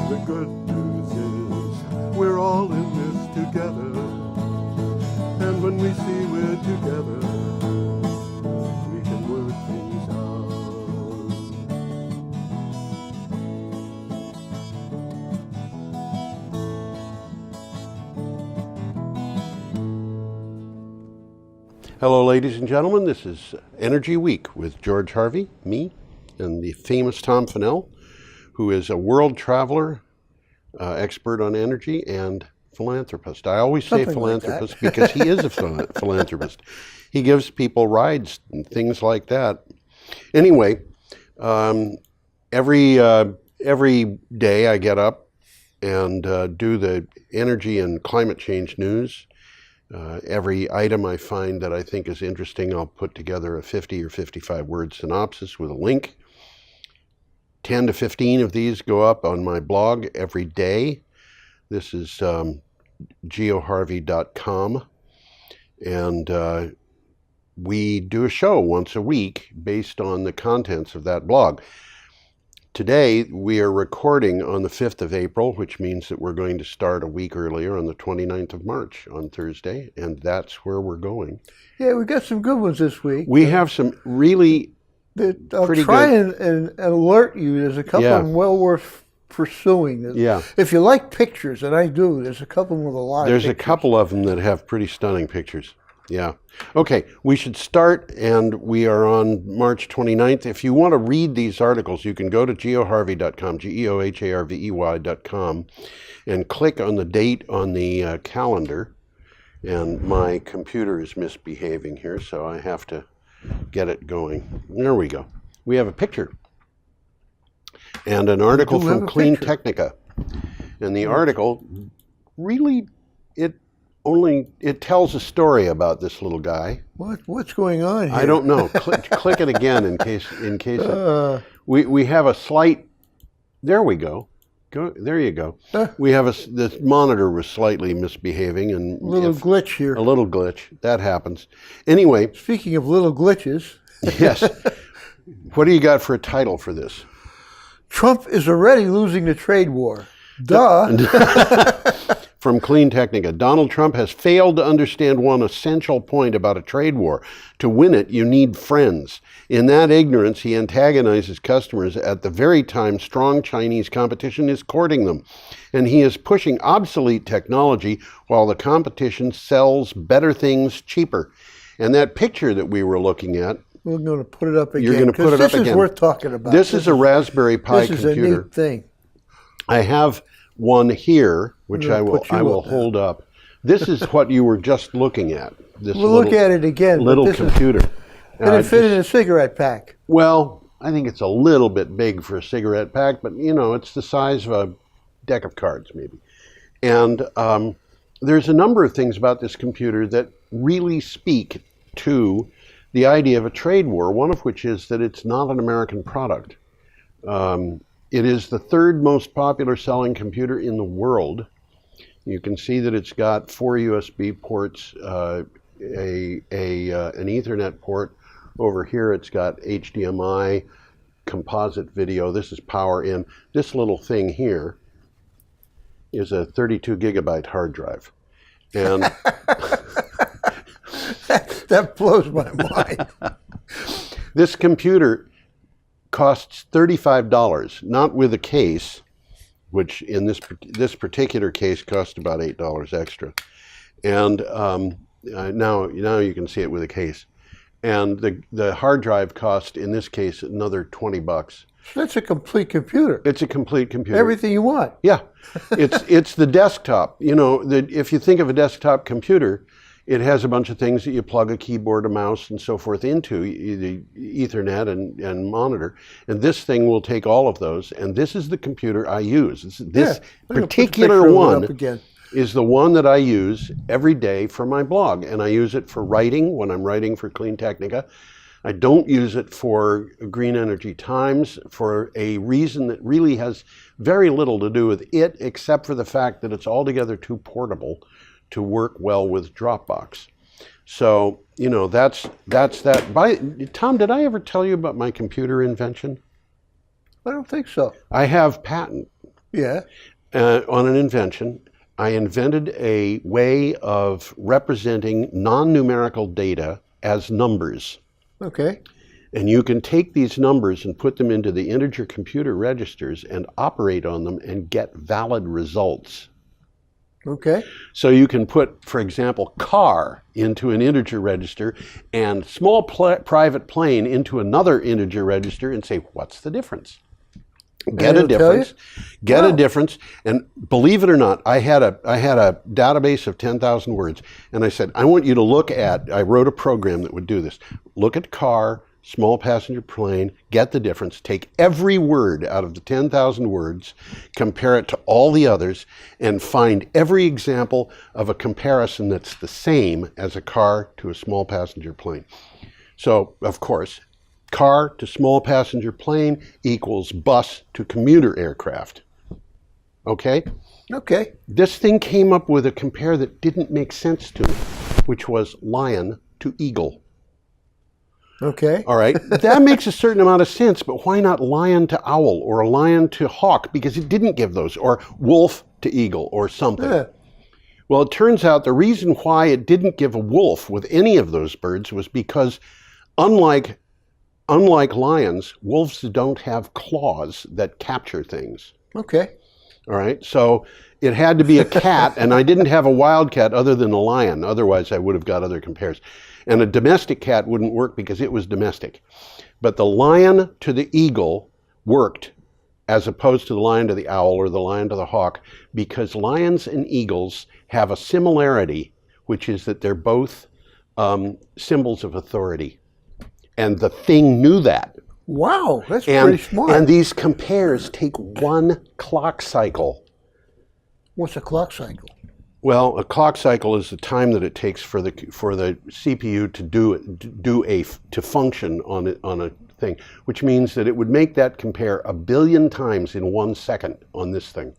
The good news is we're all in this together. And when we see we're together, we can work things out. Hello, ladies and gentlemen. This is Energy Week with George Harvey, me, and the famous Tom Fennell, who is a world traveler, expert on energy, and philanthropist. I always say Something philanthropist like because he is a philanthropist. He gives people rides and things like that. Anyway, every day I get up and do the energy and climate change news. Every item I find that I think is interesting, I'll put together a 50 or 55 word synopsis with a link. 10 to 15 of these go up on my blog every day. This is geoharvey.com, and we do a show once a week based on the contents of that blog. Today we are recording on the 5th of April, which means that we're going to start a week earlier on the 29th of March on Thursday, and that's where we're going. Yeah, we got some good ones this week. We have some really I'll pretty try good. and alert you. There's a couple of them well worth pursuing. Yeah. If you like pictures, and I do, there's a couple with a lot There's of a pictures. couple of them that have pretty stunning pictures. Yeah. Okay, we should start, and we are on March 29th. If you want to read these articles, you can go to geoharvey.com, geoharvey.com, and click on the date on the calendar. And my computer is misbehaving here, so I have to get it going. There we go. We have a picture and an article from Clean Technica. And the article really, it tells a story about this little guy. What's going on here? I don't know. Click it again in case we have a slight. There we go. There you go. We have this monitor was slightly misbehaving and little glitch here. A little glitch that happens. Anyway, speaking of little glitches, yes. What do you got for a title for this? Trump is already losing the trade war. Duh. From Clean Technica, Donald Trump has failed to understand one essential point about a trade war. To win it, you need friends. In that ignorance, he antagonizes customers at the very time strong Chinese competition is courting them. And he is pushing obsolete technology while the competition sells better things cheaper. And that picture that we were looking at, we're going to put it up again. You're going to put it up again. This is worth talking about. This is a Raspberry Pi computer. This is a neat thing. I have one here, which I will hold up. This is what you were just looking at. We'll look at it again. Little computer. Can it fit in a cigarette pack? Well, I think it's a little bit big for a cigarette pack, but you know, it's the size of a deck of cards maybe. And there's a number of things about this computer that really speak to the idea of a trade war, one of which is that it's not an American product. It is the third most popular selling computer in the world. You can see that it's got 4 USB ports, an Ethernet port. Over here it's got HDMI, composite video. This is power in. This little thing here is a 32 gigabyte hard drive. And that blows my mind. This computer costs $35, not with a case, which in this particular case cost about $8 extra. And now you can see it with a case. And the hard drive cost, in this case, another $20. That's a complete computer. It's a complete computer. Everything you want. Yeah, it's the desktop. You know, if you think of a desktop computer, it has a bunch of things that you plug a keyboard, a mouse, and so forth into, the Ethernet and monitor. And this thing will take all of those. And this is the computer I use. This particular one is the one that I use every day for my blog. And I use it for writing when I'm writing for Clean Technica. I don't use it for Green Energy Times for a reason that really has very little to do with it, except for the fact that it's altogether too portable to work well with Dropbox. So, you know, that's that. Tom, did I ever tell you about my computer invention? I don't think so. I have patent Yeah. On an invention. I invented a way of representing non-numerical data as numbers. Okay. And you can take these numbers and put them into the integer computer registers and operate on them and get valid results. Okay. So you can put, for example, car into an integer register and small private plane into another integer register and say, what's the difference? Get a difference. Get a difference. And believe it or not, I had a database of 10,000 words. And I said, I want you to look at, I wrote a program that would do this. Look at car, small passenger plane, get the difference, take every word out of the 10,000 words, compare it to all the others, and find every example of a comparison that's the same as a car to a small passenger plane. So, of course, car to small passenger plane equals bus to commuter aircraft. Okay? Okay. This thing came up with a compare that didn't make sense to me, which was lion to eagle. Okay. All right. That makes a certain amount of sense, but why not lion to owl or a lion to hawk? Because it didn't give those. Or wolf to eagle or something. Yeah. Well, it turns out the reason why it didn't give a wolf with any of those birds was because unlike lions, wolves don't have claws that capture things. Okay. All right. So it had to be a cat, and I didn't have a wild cat other than a lion. Otherwise, I would have got other compares. And a domestic cat wouldn't work because it was domestic. But the lion to the eagle worked as opposed to the lion to the owl or the lion to the hawk, because lions and eagles have a similarity, which is that they're both symbols of authority. And the thing knew that. Wow, that's pretty smart. And these compares take one clock cycle. What's a clock cycle? Well, a clock cycle is the time that it takes for the CPU to function on a thing, which means that it would make that compare 1 billion times in 1 second on this thing.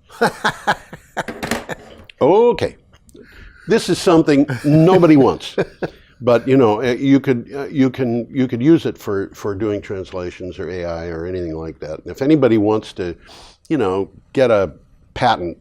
Okay, this is something nobody wants, but you know you could use it for doing translations or AI or anything like that. And if anybody wants to, get a patent.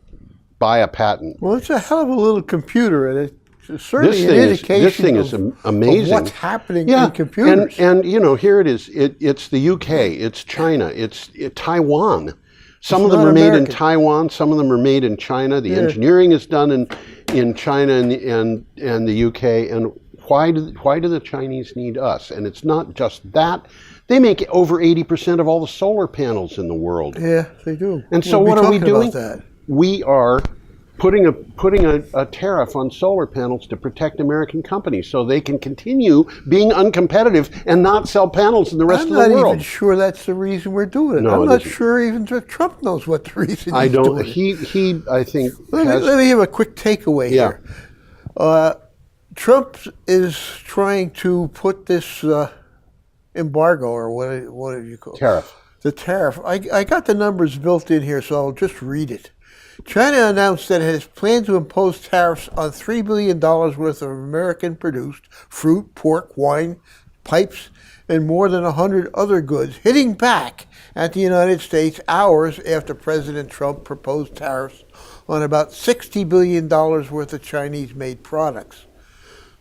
Buy a patent. Well, it's a hell of a little computer, and it's certainly an indication this thing is amazing. Of what's happening in computers. And here it is. It's the UK, it's China, it's Taiwan. Some of them are made in Taiwan, some of them are made in China. The engineering is done in China and the UK. And why do the Chinese need us? And it's not just that. They make over 80% of all the solar panels in the world. Yeah, they do. And so what are we doing? We are putting a tariff on solar panels to protect American companies so they can continue being uncompetitive and not sell panels in the rest of the world. I'm not even sure that's the reason we're doing it. No, I'm not sure even Trump knows what the reason is. doing it. He I think, let me have a quick takeaway here. Trump is trying to put this embargo, or what do you call it? Tariff. The tariff. I got the numbers built in here, so I'll just read it. China announced that it has planned to impose tariffs on $3 billion worth of American-produced fruit, pork, wine, pipes, and more than 100 other goods, hitting back at the United States hours after President Trump proposed tariffs on about $60 billion worth of Chinese-made products.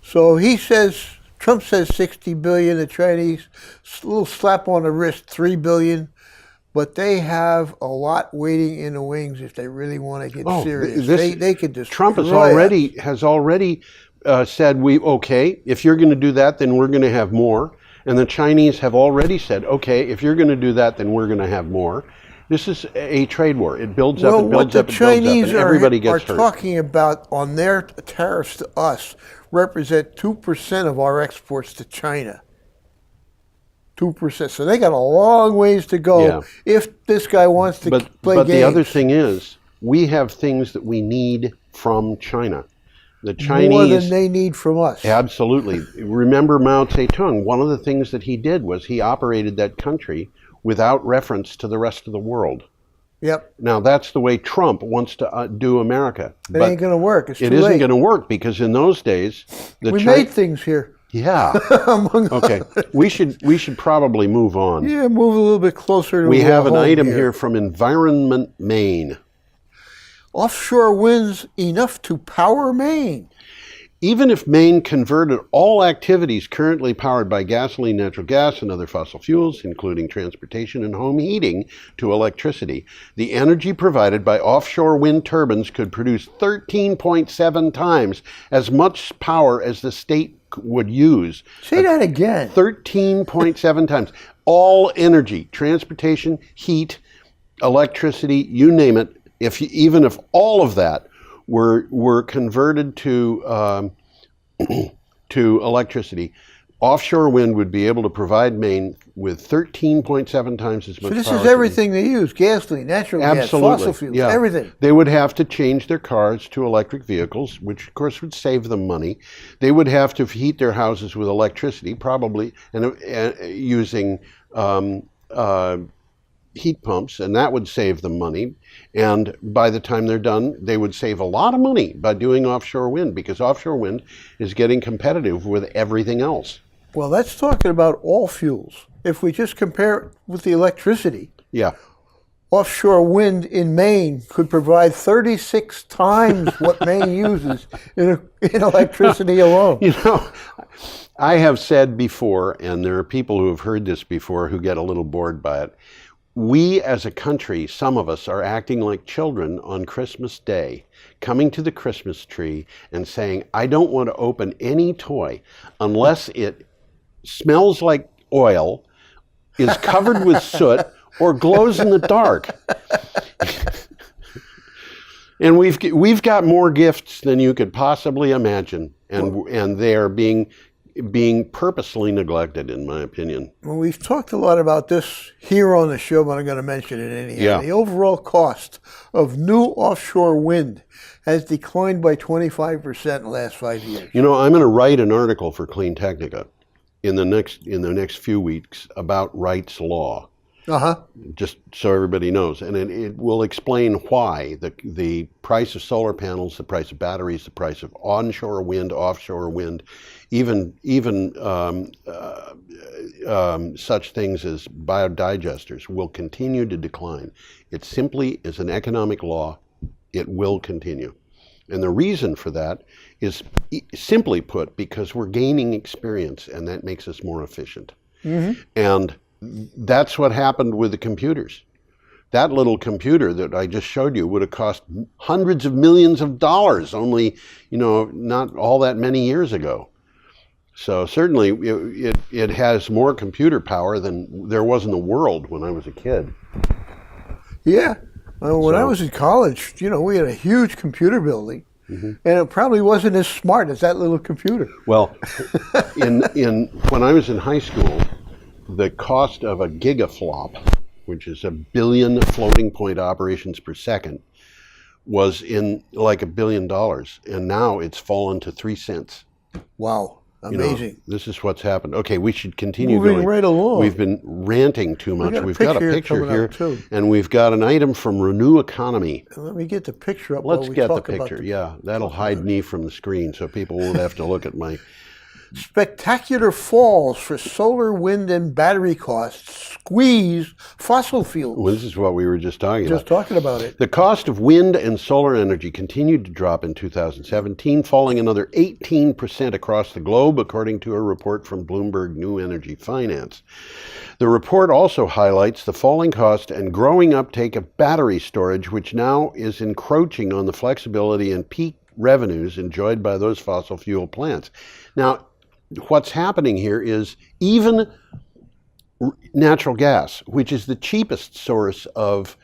So Trump says $60 billion, the Chinese, a little slap on the wrist, $3 billion. But they have a lot waiting in the wings if they really want to get serious. They could destroy Trump has already said, if you're going to do that, then we're going to have more. And the Chinese have already said, okay, if you're going to do that, then we're going to have more. This is a trade war. It builds up and builds up and builds up, and everybody gets hurt. What the Chinese are talking about on their tariffs to us represent 2% of our exports to China. 2%. So they got a long ways to go if this guy wants to play games. But the other thing is, we have things that we need from China. The Chinese, more than they need from us. Absolutely. Remember Mao Zedong, one of the things that he did was he operated that country without reference to the rest of the world. Yep. Now, that's the way Trump wants to do America. It ain't going to work. It's too late. It isn't going to work because in those days... we made things here. Yeah. Okay. We should probably move on. Yeah, move a little bit closer to We have an item here from Environment Maine. Offshore winds enough to power Maine. Even if Maine converted all activities currently powered by gasoline, natural gas, and other fossil fuels, including transportation and home heating, to electricity, the energy provided by offshore wind turbines could produce 13.7 times as much power as the state would use. Say that again. 13.7 times. All energy, transportation, heat, electricity, you name it, even if all of that were converted to to electricity, offshore wind would be able to provide Maine with 13.7 times as much power. So this is everything they use: gasoline, natural gas, fossil fuels, everything. They would have to change their cars to electric vehicles, which of course would save them money. They would have to heat their houses with electricity, probably, and using heat pumps, and that would save them money. And by the time they're done, they would save a lot of money by doing offshore wind, because offshore wind is getting competitive with everything else. Well, that's talking about all fuels. If we just compare it with the electricity, yeah, offshore wind in Maine could provide 36 times what Maine uses in electricity alone. You know, I have said before, and there are people who have heard this before who get a little bored by it, we as a country, some of us, are acting like children on Christmas Day, coming to the Christmas tree and saying, I don't want to open any toy unless it smells like oil, is covered with soot, or glows in the dark. And we've got more gifts than you could possibly imagine, and they are being purposely neglected, in my opinion. Well, we've talked a lot about this here on the show, but I'm going to mention it anyhow. Yeah. The overall cost of new offshore wind has declined by 25% in the last 5 years. You know, I'm going to write an article for Clean Technica in the next few weeks about Wright's Law. Just so everybody knows, and it will explain why the price of solar panels, the price of batteries, the price of onshore wind, offshore wind, even such things as biodigesters will continue to decline. It simply is an economic law. It will continue. And the reason for that is, simply put, because we're gaining experience, and that makes us more efficient. Mm-hmm. And that's what happened with the computers. That little computer that I just showed you would have cost hundreds of millions of dollars only, not all that many years ago. So certainly it has more computer power than there was in the world when I was a kid. Yeah. When I was in college, we had a huge computer building, mm-hmm. and it probably wasn't as smart as that little computer. Well, when I was in high school, the cost of a gigaflop, which is 1 billion floating point operations per second, was in like $1 billion, and now it's fallen to 3 cents. Wow, amazing! This is what's happened. Okay, we should continue moving going. Right along. We've been ranting too much. We've got a picture here, too. And we've got an item from Renew Economy. Let me get the picture up. Let's get the picture. Yeah, that'll hide me from the screen, so people won't have to look at my. Spectacular falls for solar, wind, and battery costs squeeze fossil fuels. Well, this is what we were just talking about. Just talking about it. The cost of wind and solar energy continued to drop in 2017, falling another 18% across the globe, according to a report from Bloomberg New Energy Finance. The report also highlights the falling cost and growing uptake of battery storage, which now is encroaching on the flexibility and peak revenues enjoyed by those fossil fuel plants. Now, what's happening here is even natural gas, which is the cheapest source of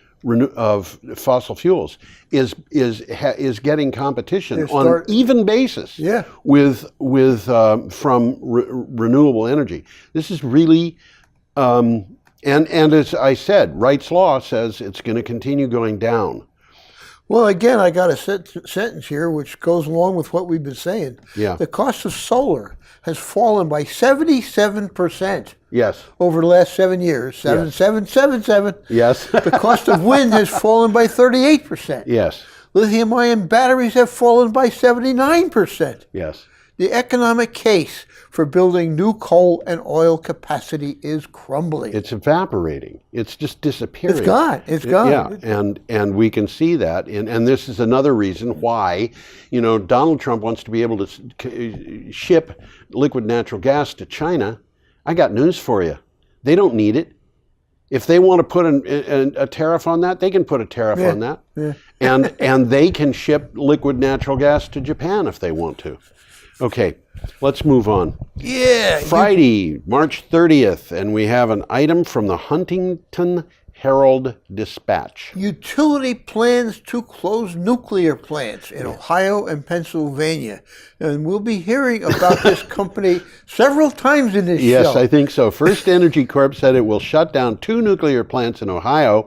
fossil fuels, is getting competition on an even basis with from renewable energy. This is really and as I said, Wright's Law says it's going to continue going down. Well, again, I got a sentence here which goes along with what we've been saying. Yeah. The cost of solar has fallen by 77%. Yes. Over the last 7 years. 7. Yes. The cost of wind has fallen by 38%. Yes. Lithium-ion batteries have fallen by 79%. Yes. The economic case for building new coal and oil capacity is crumbling. It's evaporating. It's just disappearing. It's gone. It's gone. Yeah, and we can see that. And this is another reason why, Donald Trump wants to be able to ship liquid natural gas to China. I got news for you. They don't need it. If they want to put a tariff on that, they can put a tariff on that. Yeah. And they can ship liquid natural gas to Japan if they want to. Okay, let's move on. Yeah. Friday, March 30th, and we have an item from the Huntington Herald Dispatch. Utility plans to close nuclear plants in Ohio and Pennsylvania. And we'll be hearing about this company several times in this show. Yes, I think so. FirstEnergy Corp said it will shut down 2 nuclear plants in Ohio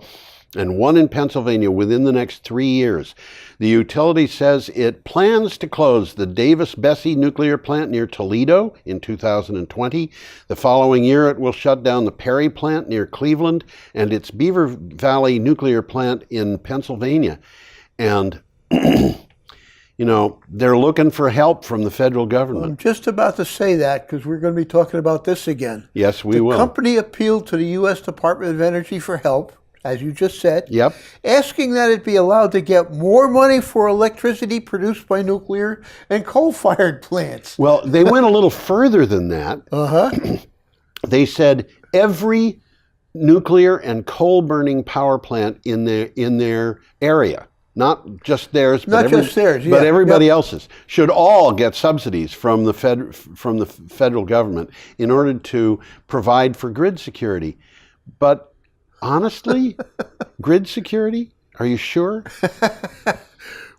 and 1 in Pennsylvania within the next 3 years. The utility says it plans to close the Davis-Besse nuclear plant near Toledo in 2020. The following year, it will shut down the Perry plant near Cleveland and its Beaver Valley nuclear plant in Pennsylvania. And, they're looking for help from the federal government. I'm just about to say that because we're going to be talking about this again. Yes, we will. The company appealed to the U.S. Department of Energy for help, as you just said, Yep. asking that it be allowed to get more money for electricity produced by nuclear and coal-fired plants. Well, they went a little further than that. They said every nuclear and coal-burning power plant in their area, not just theirs, but everybody else's, should all get subsidies from the federal government in order to provide for grid security. But honestly, grid security? Are you sure?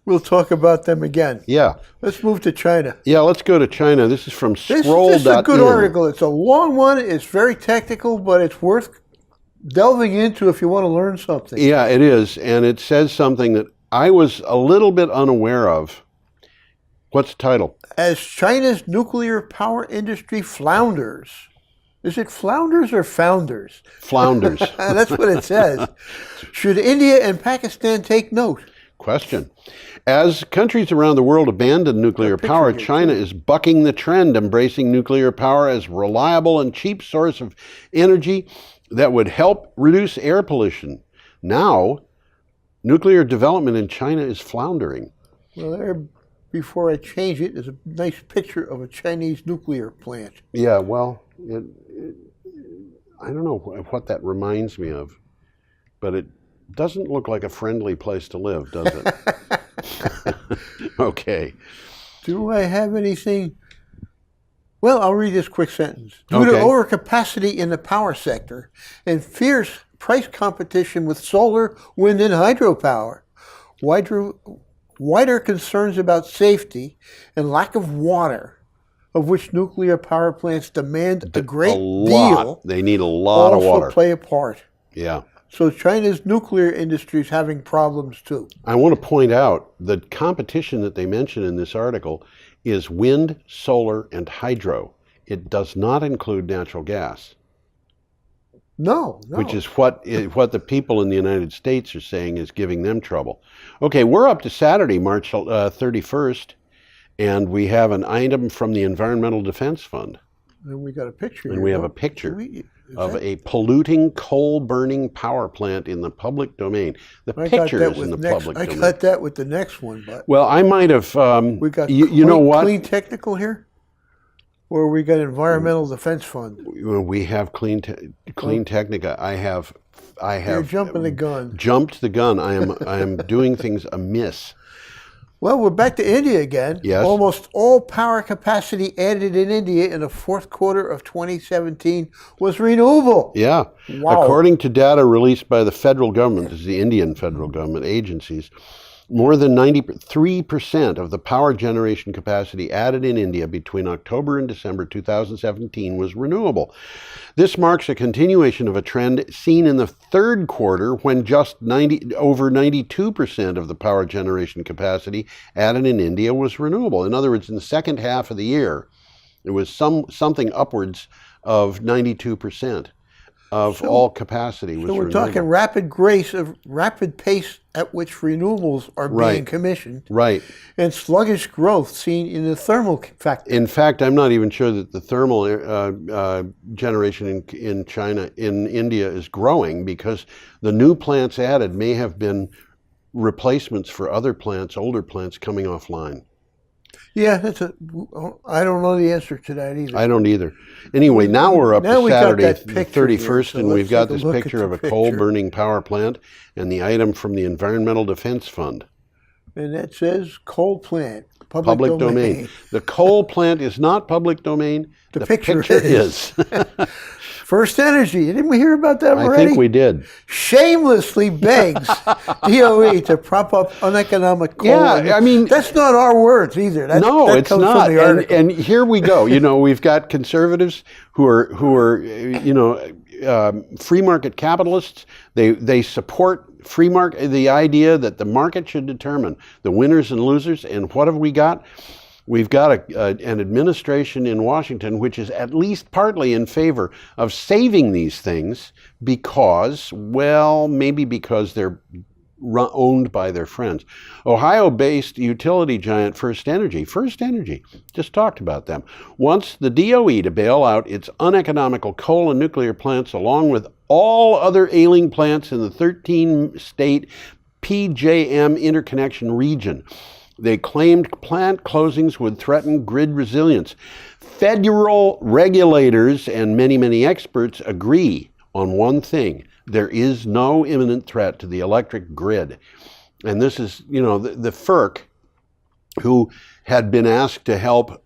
We'll talk about them again. Yeah. Let's move to China. Yeah, let's go to China. This is from Scroll.in. This is a good article. It's a long one. It's very technical, but it's worth delving into if you want to learn something. Yeah, it is. And it says something that I was a little bit unaware of. What's the title? As China's nuclear power industry flounders. Is it flounders or founders? Flounders. That's what it says. Should India and Pakistan take note? Question. As countries around the world abandon nuclear power, China is bucking the trend, embracing nuclear power as a reliable and cheap source of energy that would help reduce air pollution. Now, nuclear development in China is floundering. Well, there, before I change it, is a nice picture of a Chinese nuclear plant. Yeah, well, I don't know what that reminds me of, but it doesn't look like a friendly place to live, does it? Okay. Do I have anything? Well, I'll read this quick sentence. Due to overcapacity in the power sector and fierce price competition with solar, wind, and hydropower, wider concerns about safety and lack of water, of which nuclear power plants demand a great deal. They need a lot of water. Also play a part. Yeah. So China's nuclear industry is having problems too. I want to point out the competition that they mention in this article is wind, solar, and hydro. It does not include natural gas. No. Which is what the people in the United States are saying is giving them trouble. Okay, we're up to Saturday, March 31st, and we have an item from the Environmental Defense Fund. And we got a picture. And we have a picture of a polluting coal-burning power plant in the public domain. The picture is in the public domain. I got that with the next one, but well, I might have. We got you know what? Clean Technical here, or we got Environmental Defense Fund. We have Clean Technica. I have. You're jumping the gun. Jumped the gun. I am doing things amiss. Well, we're back to India again. Yes. Almost all power capacity added in India in the fourth quarter of 2017 was renewable. Yeah. Wow. According to data released by the federal government, this is the Indian federal government agencies, more than 93% of the power generation capacity added in India between October and December 2017 was renewable. This marks a continuation of a trend seen in the third quarter when just over 92% of the power generation capacity added in India was renewable. In other words, in the second half of the year, it was something upwards of 92%. of all capacity was So we're renewable. talking rapid pace at which renewables are being commissioned, Right. and sluggish growth seen in the thermal factor. In fact, I'm not even sure that the thermal generation in China, in India, is growing, because the new plants added may have been replacements for other plants, older plants coming offline. Yeah, I don't know the answer to that either. I don't either. Anyway, now we're up to we got Saturday that the picture 31st, here, and so we've got let's this take a look at picture the of a picture. coal-burning power plant and the item from the Environmental Defense Fund. And that says coal plant, Public domain. The coal plant is not public domain. The picture is. FirstEnergy, didn't we hear about that already? I think we did. Shamelessly begs DOE to prop up uneconomic coal. Yeah, I mean, that's not our words either. That it's comes not. From the article. And here we go. We've got conservatives who are free market capitalists. They support free market, the idea that the market should determine the winners and losers. And what have we got? We've got an administration in Washington which is at least partly in favor of saving these things because, well, maybe because they're owned by their friends. Ohio-based utility giant FirstEnergy, just talked about them, wants the DOE to bail out its uneconomical coal and nuclear plants along with all other ailing plants in the 13-state PJM interconnection region. They claimed plant closings would threaten grid resilience. Federal regulators and many, many experts agree on one thing. There is no imminent threat to the electric grid. And this is, the FERC, who had been asked to help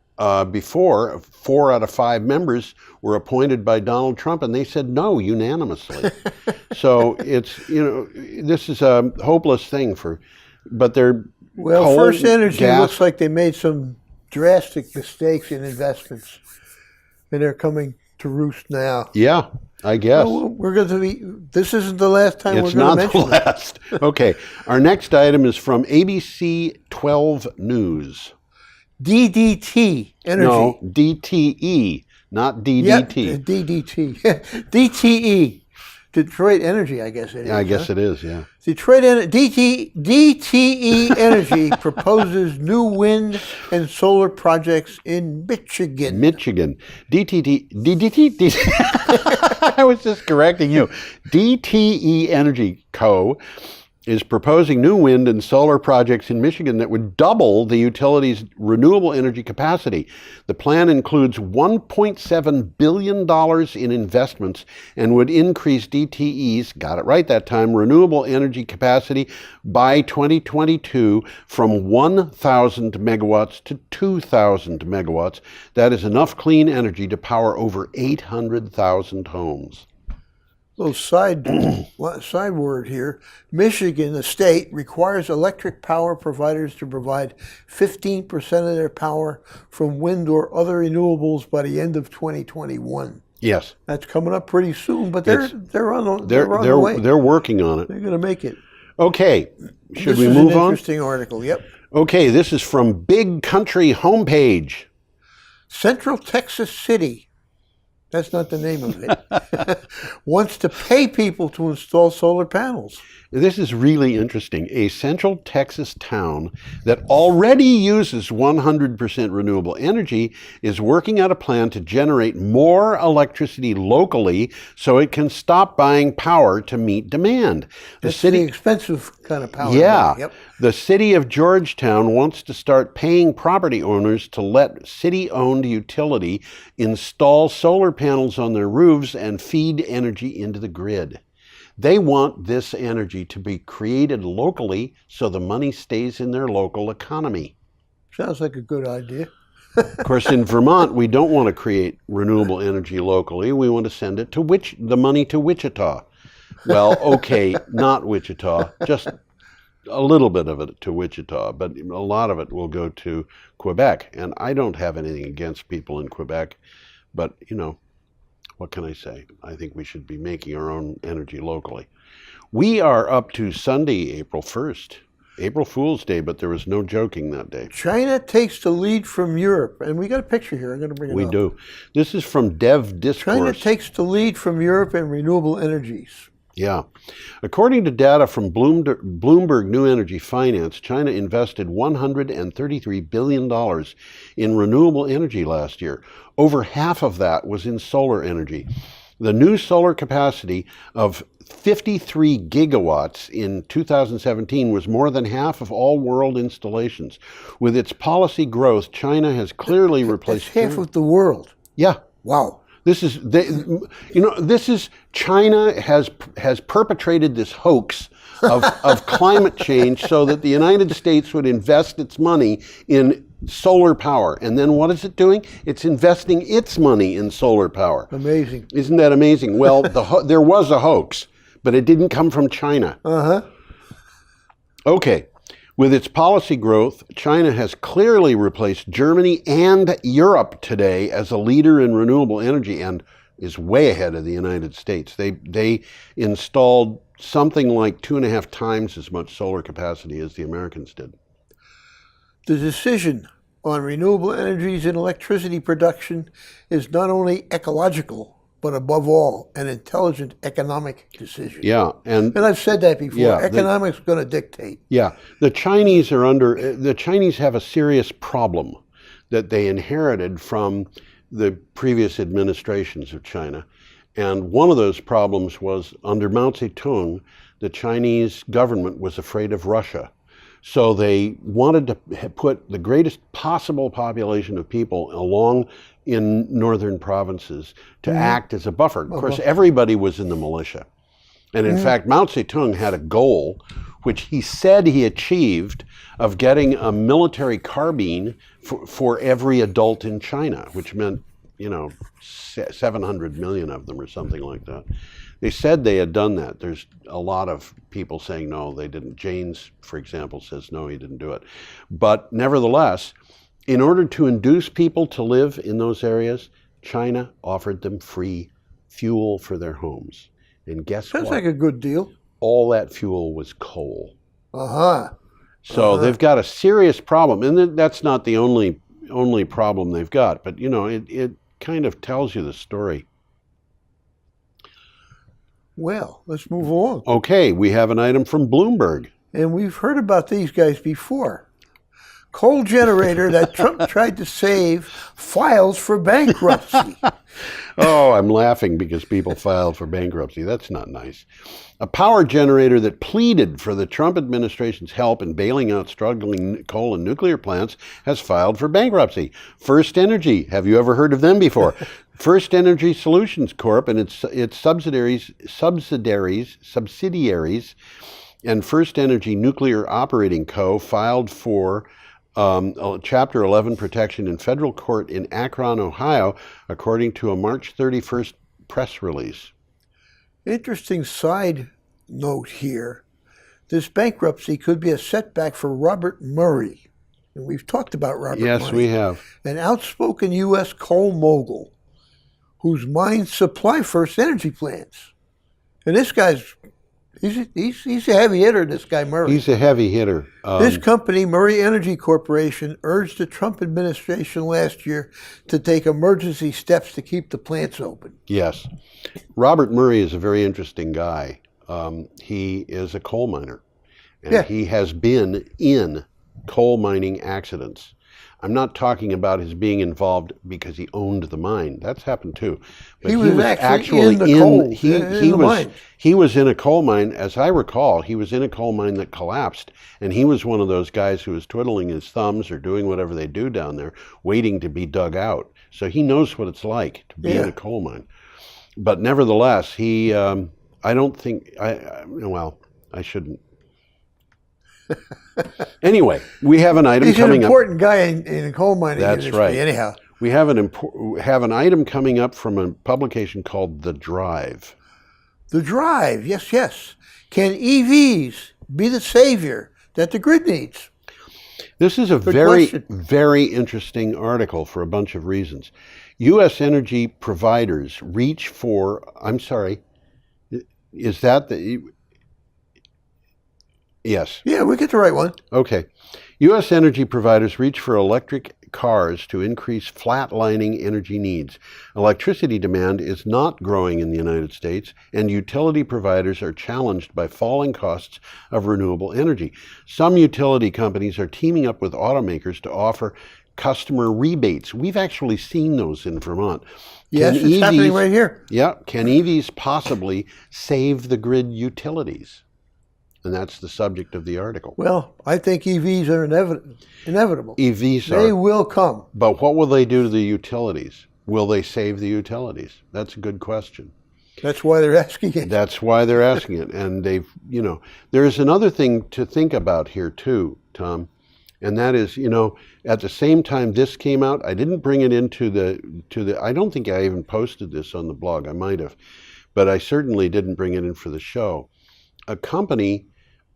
before, 4 out of 5 members were appointed by Donald Trump, and they said no unanimously. So it's, this is a hopeless thing but they're coal, FirstEnergy gas. looks like they made some drastic mistakes in investments, and they're coming to roost now. Yeah, I guess. Well, we're going to be. This isn't the last time It's we're going to not mention the last. Okay, our next item is from ABC 12 News. DDT Energy. No, DTE, not DDT. Yep, DDT. DTE. Detroit Energy, I guess it is. Yeah, I guess it is, yeah. DTE Energy proposes new wind and solar projects in Michigan. DDT. I was just correcting you. DTE Energy Co. is proposing new wind and solar projects in Michigan that would double the utility's renewable energy capacity. The plan includes $1.7 billion in investments and would increase DTE's, got it right that time, renewable energy capacity by 2022 from 1,000 megawatts to 2,000 megawatts. That is enough clean energy to power over 800,000 homes. Little side word here. Michigan, the state, requires electric power providers to provide 15% of their power from wind or other renewables by the end of 2021. Yes. That's coming up pretty soon, but they're on the way. They're working on it. They're going to make it. Okay. Should we move on? This is an interesting article, yep. Okay, this is from Big Country homepage. Central Texas City, that's not the name of it, wants to pay people to install solar panels. This is really interesting. A Central Texas town that already uses 100% renewable energy is working out a plan to generate more electricity locally so it can stop buying power to meet demand. It's the expensive kind of power. Yeah. Yep. The city of Georgetown wants to start paying property owners to let city-owned utility install solar panels on their roofs and feed energy into the grid. They want this energy to be created locally so the money stays in their local economy. Sounds like a good idea. Of course, in Vermont, we don't want to create renewable energy locally. We want to send it to the money to Wichita. Well, okay, not Wichita, just a little bit of it to Wichita, but a lot of it will go to Quebec. And I don't have anything against people in Quebec, but, what can I say? I think we should be making our own energy locally. We are up to Sunday, April 1st. April Fool's Day, but there was no joking that day. China takes the lead from Europe. And we got a picture here. I'm going to bring it up. We do. This is from Dev Discourse. China takes the lead from Europe in renewable energies. Yeah. According to data from Bloomberg New Energy Finance, China invested $133 billion in renewable energy last year. Over half of that was in solar energy. The new solar capacity of 53 gigawatts in 2017 was more than half of all world installations. With its policy growth, China has clearly replaced... That's half of the world. Yeah. Wow. This is, China has perpetrated this hoax of climate change so that the United States would invest its money in solar power. And then what is it doing? It's investing its money in solar power. Amazing. Isn't that amazing? Well, there was a hoax, but it didn't come from China. Uh-huh. Okay. With its policy growth, China has clearly replaced Germany and Europe today as a leader in renewable energy and is way ahead of the United States. They installed something like 2.5 times as much solar capacity as the Americans did. The decision on renewable energies and electricity production is not only ecological, but above all, an intelligent economic decision. Yeah, and I've said that before. Yeah, economics is going to dictate. Yeah, the Chinese have a serious problem that they inherited from the previous administrations of China. And one of those problems was under Mao Zedong, the Chinese government was afraid of Russia. So they wanted to put the greatest possible population of people along in northern provinces to act as a buffer. Of course, everybody was in the militia. And in fact, Mao Zedong had a goal, which he said he achieved, of getting a military carbine for every adult in China, which meant, 700 million of them or something like that. They said they had done that. There's a lot of people saying no, they didn't. Janes, for example, says no, he didn't do it. But nevertheless, in order to induce people to live in those areas, China offered them free fuel for their homes. And guess what? Sounds like a good deal. All that fuel was coal. Uh-huh. So they've got a serious problem. And that's not the only problem they've got. But, it kind of tells you the story. Well, let's move along. Okay, we have an item from Bloomberg. And we've heard about these guys before. Coal generator that Trump tried to save files for bankruptcy. Oh, I'm laughing because people filed for bankruptcy. That's not nice. A power generator that pleaded for the Trump administration's help in bailing out struggling coal and nuclear plants has filed for bankruptcy. FirstEnergy, have you ever heard of them before? FirstEnergy Solutions Corp. And its subsidiaries, and FirstEnergy Nuclear Operating Co. filed for Chapter 11 protection in federal court in Akron, Ohio, according to a March 31st press release. Interesting side note here. This bankruptcy could be a setback for Robert Murray. And we've talked about Robert Murray. Yes, we have. An outspoken U.S. coal mogul whose mines supply FirstEnergy plants. And this guy's He's a heavy hitter, this guy Murray. He's a heavy hitter. This company, Murray Energy Corporation, urged the Trump administration last year to take emergency steps to keep the plants open. Yes. Robert Murray is a very interesting guy. He is a coal miner, and he has been in coal mining accidents. I'm not talking about his being involved because he owned the mine. That's happened too. But he was actually in the coal. He was in a coal mine, as I recall. He was in a coal mine that collapsed, and he was one of those guys who was twiddling his thumbs or doing whatever they do down there, waiting to be dug out. So he knows what it's like to be in a coal mine. But nevertheless, he, I don't think, I shouldn't. Anyway, we have an item coming up. He's an important guy in the coal mining industry. That's right. Anyhow, we have an item coming up from a publication called The Drive. The Drive, yes. Can EVs be the savior that the grid needs? This is a very interesting article for a bunch of reasons. U.S. energy providers reach for, I'm sorry, is that the... Yes. Yeah, we get the right one. Okay. U.S. energy providers reach for electric cars to increase flatlining energy needs. Electricity demand is not growing in the United States, and utility providers are challenged by falling costs of renewable energy. Some utility companies are teaming up with automakers to offer customer rebates. We've actually seen those in Vermont. Yes, it's happening right here. Yeah. Can EVs possibly save the grid utilities? And that's the subject of the article. Well, I think EVs are inevitable. EVs They will come. But what will they do to the utilities? Will they save the utilities? That's a good question. That's why they're asking it. That's why they're asking it. And there's another thing to think about here too, Tom. And that is, at the same time this came out, I didn't bring it into the I don't think I even posted this on the blog. I might have, but I certainly didn't bring it in for the show. A company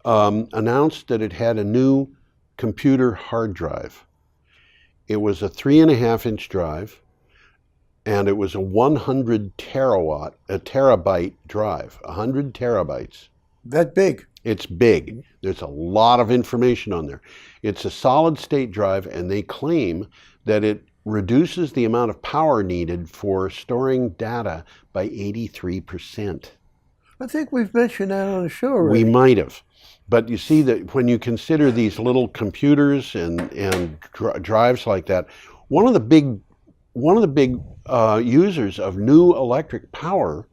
announced that it had a new computer hard drive. It was a 3.5-inch drive, and it was a 100 terabyte drive, 100 terabytes. That big? It's big. There's a lot of information on there. It's a solid state drive, and they claim that it reduces the amount of power needed for storing data by 83%. I think we've mentioned that on the show already. We might have. But you see that when you consider these little computers and drives like that, one of the big users of new electric power,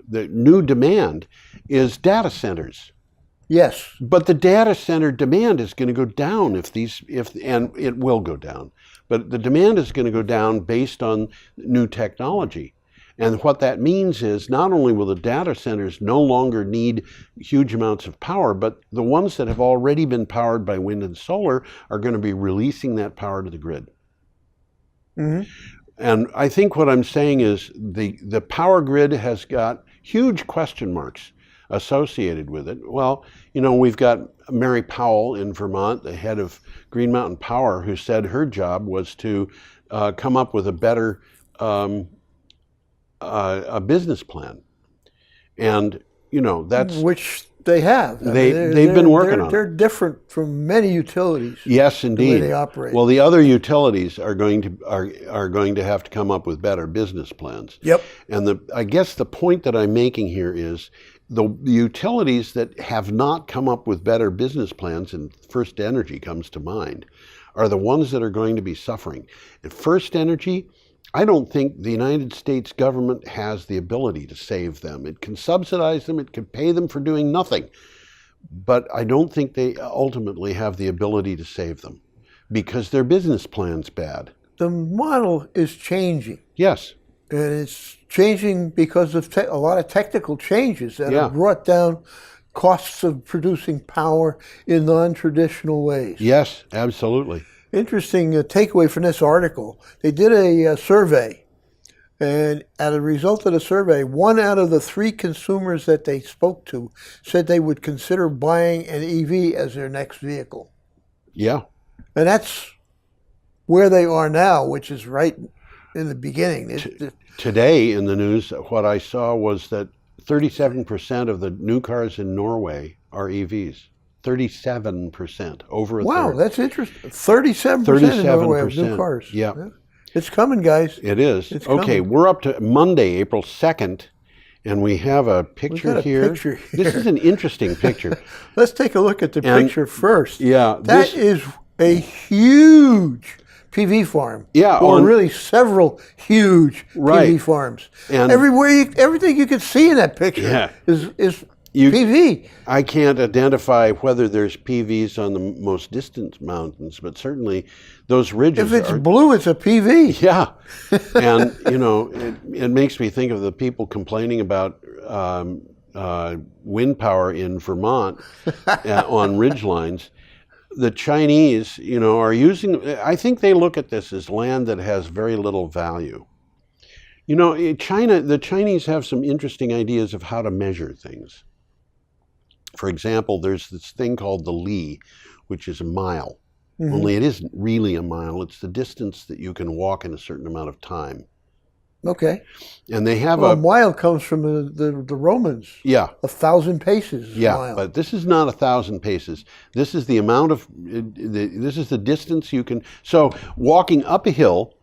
the new demand, is data centers. Yes. But the data center demand is going to go down and it will go down. But the demand is going to go down based on new technology. And what that means is not only will the data centers no longer need huge amounts of power, but the ones that have already been powered by wind and solar are going to be releasing that power to the grid. Mm-hmm. And I think what I'm saying is the power grid has got huge question marks associated with it. Well, we've got Mary Powell in Vermont, the head of Green Mountain Power, who said her job was to come up with a better a business plan, and that's which they have. They've been working on it. They're different from many utilities. Yes, indeed. The way they operate. Well, the other utilities are going to have to come up with better business plans. Yep. And I guess the point that I'm making here is the utilities that have not come up with better business plans, and FirstEnergy comes to mind, are the ones that are going to be suffering. And FirstEnergy, I don't think the United States government has the ability to save them. It can subsidize them, it can pay them for doing nothing, but I don't think they ultimately have the ability to save them because their business plan's bad. The model is changing. Yes. And it's changing because of a lot of technical changes that have brought down costs of producing power in non-traditional ways. Yes, absolutely. Interesting takeaway from this article. They did a survey, and as a result of the survey, 1 out of the 3 consumers that they spoke to said they would consider buying an EV as their next vehicle. Yeah. And that's where they are now, which is right in the beginning. Today in the news, what I saw was that 37% of the new cars in Norway are EVs. 37%, over a third. Wow, that's interesting. 37% in Norway of new cars. Yeah. It's coming, guys. It is. Okay, we're up to Monday, April 2nd, and we have a picture here. This is an interesting picture. Let's take a look at the picture first. Yeah. That is a huge PV farm. Yeah. Or really several huge PV farms. And everything you can see in that picture is PV. I can't identify whether there's PVs on the most distant mountains, but certainly those ridges. If it's blue, it's a PV. Yeah. And, it makes me think of the people complaining about wind power in Vermont on ridgelines. The Chinese, are using, I think they look at this as land that has very little value. The Chinese have some interesting ideas of how to measure things. For example, there's this thing called the li, which is a mile. Mm-hmm. Only it isn't really a mile. It's the distance that you can walk in a certain amount of time. Okay. And they have Well, a mile comes from the Romans. Yeah. 1,000 paces is Yeah, a mile. but this is not 1,000 paces. This is the amount of, this is the distance you can, so walking up a hill,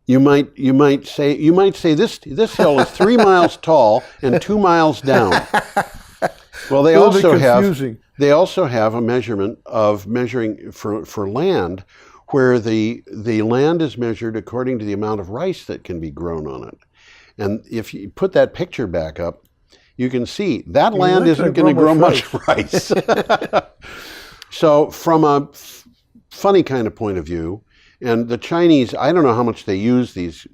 you might say this hill is 3 miles tall and 2 miles down. Well, they also have a measurement of measuring for land, where the land is measured according to the amount of rice that can be grown on it. And if you put that picture back up, you can see that land isn't going to grow much rice. So from a funny kind of point of view, and the Chinese, I don't know how much they use these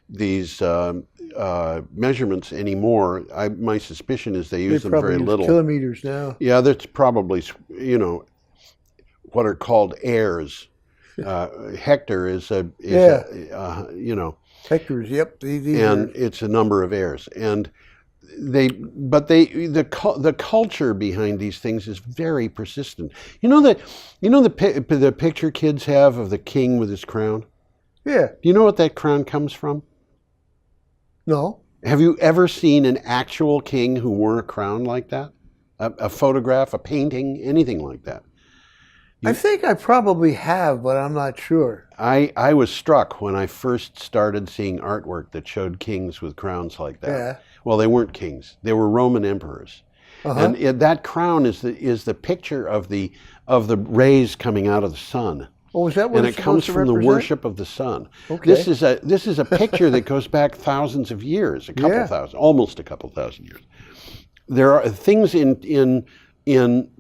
measurements anymore. My suspicion is they use them very little. Kilometers now. Yeah, that's probably, what are called airs. Hectare is hectares. Yep. And it's a number of airs. And the culture behind these things is very persistent. The picture kids have of the king with his crown? Yeah. Do you know what that crown comes from? No. Have you ever seen an actual king who wore a crown like that? A photograph, a painting, anything like that? I think I probably have, but I'm not sure. I was struck when I first started seeing artwork that showed kings with crowns like that. Yeah. Well, they weren't kings; they were Roman emperors, and that crown is the picture of the rays coming out of the sun. Oh, is that what and it comes from the worship of the sun. Okay. This is a picture that goes back thousands of years, almost a couple thousand years. There are things in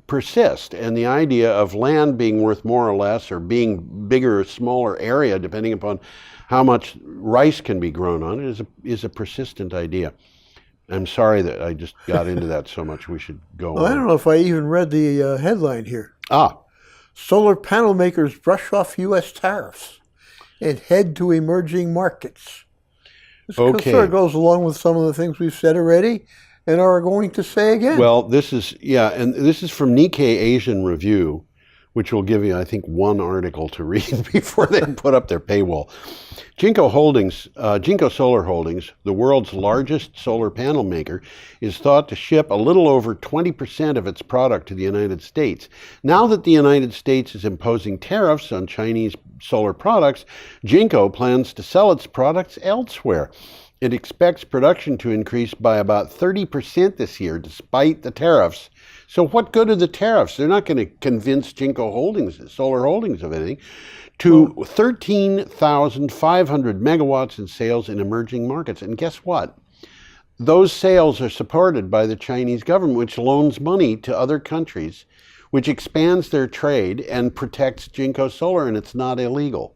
persist, and the idea of land being worth more or less, or being bigger or smaller area, depending upon how much rice can be grown on it, is a persistent idea. I'm sorry that I just got into that so much. We should go on. I don't know if I even read the headline here. Solar panel makers brush off U.S. tariffs and head to emerging markets. This sort of goes along with some of the things we've said already and are going to say again. Well, this is from Nikkei Asian Review, which will give you, I think, one article to read before they put up their paywall. JinkoSolar Holdings, the world's largest solar panel maker, is thought to ship a little over 20% of its product to the United States. Now that the United States is imposing tariffs on Chinese solar products, Jinko plans to sell its products elsewhere. It expects production to increase by about 30% this year, despite the tariffs. So what good are the tariffs? They're not going to convince Solar Holdings of anything. To 13,500 megawatts in sales in emerging markets. And guess what? Those sales are supported by the Chinese government, which loans money to other countries, which expands their trade and protects JinkoSolar, and it's not illegal.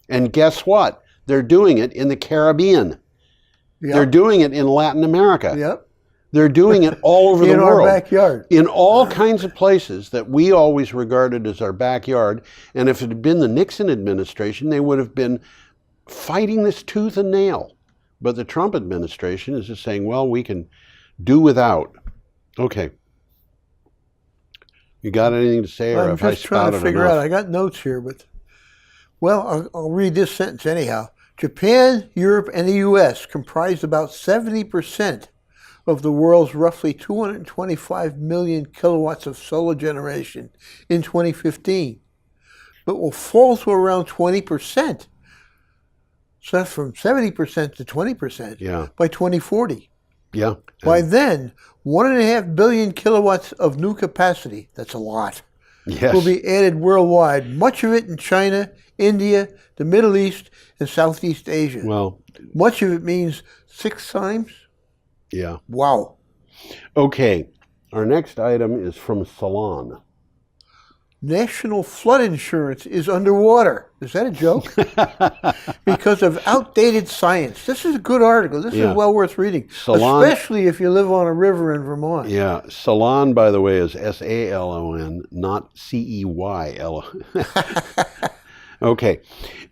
And guess what? They're doing it in the Caribbean. Yep. They're doing it in Latin America. Yep. They're doing it all over the world. In our backyard. In all kinds of places that we always regarded as our backyard. And if it had been the Nixon administration, they would have been fighting this tooth and nail. But the Trump administration is just saying, well, we can do without. Okay. You got anything to say? Or I'm just trying to figure out. I got notes here, but, well, I'll read this sentence anyhow. Japan, Europe, and the U.S. comprised about 70% of the world's roughly 225 million kilowatts of solar generation in 2015, but will fall to around 20%. So that's from 70% to 20% by 2040. Yeah. By then, 1.5 billion kilowatts of new capacity, that's a lot, will be added worldwide, much of it in China, India, the Middle East, and Southeast Asia. Well, much of it means 6 times. Yeah. Wow. Okay. Our next item is from Salon. National flood insurance is underwater. Is that a joke? Because of outdated science. This is a good article. This is well worth reading. Salon, especially if you live on a river in Vermont. Yeah. Salon, by the way, is S-A-L-O-N, not C-E-Y-L-O-N. Okay.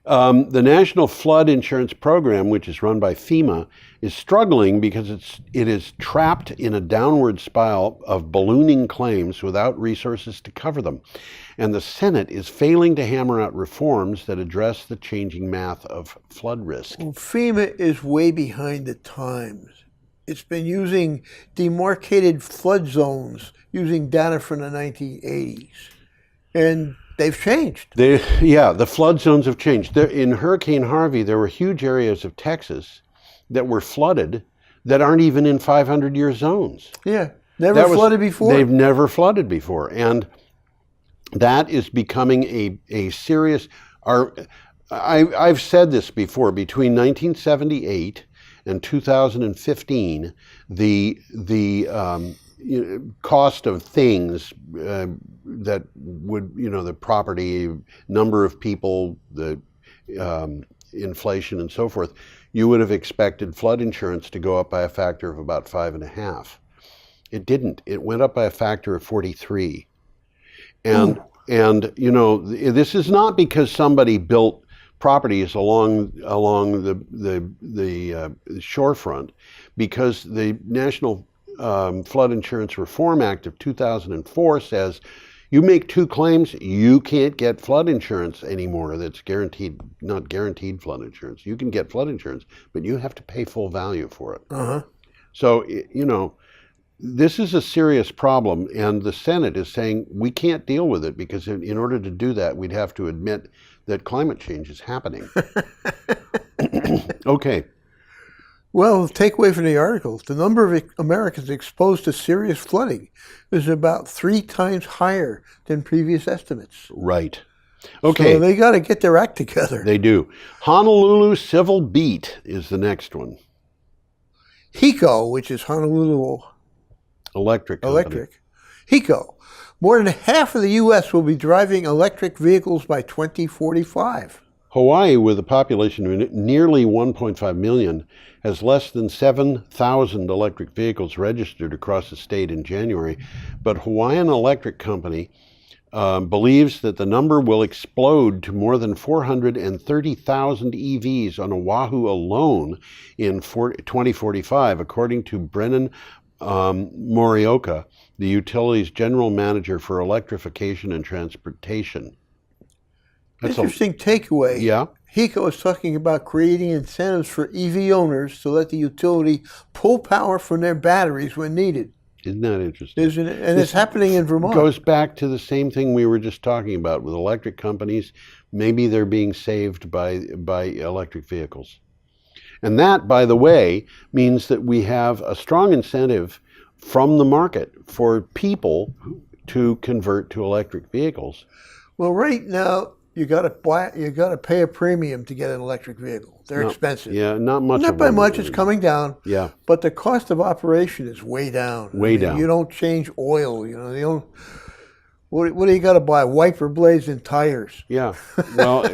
The National Flood Insurance Program, which is run by FEMA, is struggling because it is trapped in a downward spiral of ballooning claims without resources to cover them. And the Senate is failing to hammer out reforms that address the changing math of flood risk. Well, FEMA is way behind the times. It's been using demarcated flood zones using data from the 1980s. And they've changed. The flood zones have changed. In Hurricane Harvey, there were huge areas of Texas that were flooded that aren't even in 500-year zones. Yeah, never flooded before. They've never flooded before. And that is becoming a serious... I've said this before, between 1978 and 2015, the cost of things that would, the property, number of people, the inflation and so forth, you would have expected flood insurance to go up by a factor of about 5.5. It didn't. It went up by a factor of 43. And this is not because somebody built properties along the shorefront, because the National Flood Insurance Reform Act of 2004 says you make 2 claims, you can't get flood insurance anymore. That's guaranteed, not guaranteed flood insurance. You can get flood insurance, but you have to pay full value for it. So, this is a serious problem, and the Senate is saying we can't deal with it because in order to do that, we'd have to admit that climate change is happening. Okay. Well, takeaway from the article, the number of Americans exposed to serious flooding is about 3 times higher than previous estimates. Right. Okay. So they got to get their act together. They do. Honolulu Civil Beat is the next one. HECO, which is Honolulu Electric Company. HECO. More than half of the U.S. will be driving electric vehicles by 2045. Hawaii, with a population of nearly 1.5 million, has less than 7,000 electric vehicles registered across the state in January, but Hawaiian Electric Company believes that the number will explode to more than 430,000 EVs on Oahu alone in 2045, according to Brennan Morioka, the utility's general manager for electrification and transportation. That's interesting takeaway. Yeah. HECO is talking about creating incentives for EV owners to let the utility pull power from their batteries when needed. Isn't that interesting? Isn't it? And it's happening in Vermont. It goes back to the same thing we were just talking about with electric companies. Maybe they're being saved by electric vehicles. And that, by the way, means that we have a strong incentive from the market for people to convert to electric vehicles. Well, right now, you got to pay a premium to get an electric vehicle. They're expensive. Yeah, not much. Not by much. It's coming down. Yeah. But the cost of operation is way down. Way down. You don't change oil. They don't. What do you got to buy? Wiper blades and tires. Yeah. Well,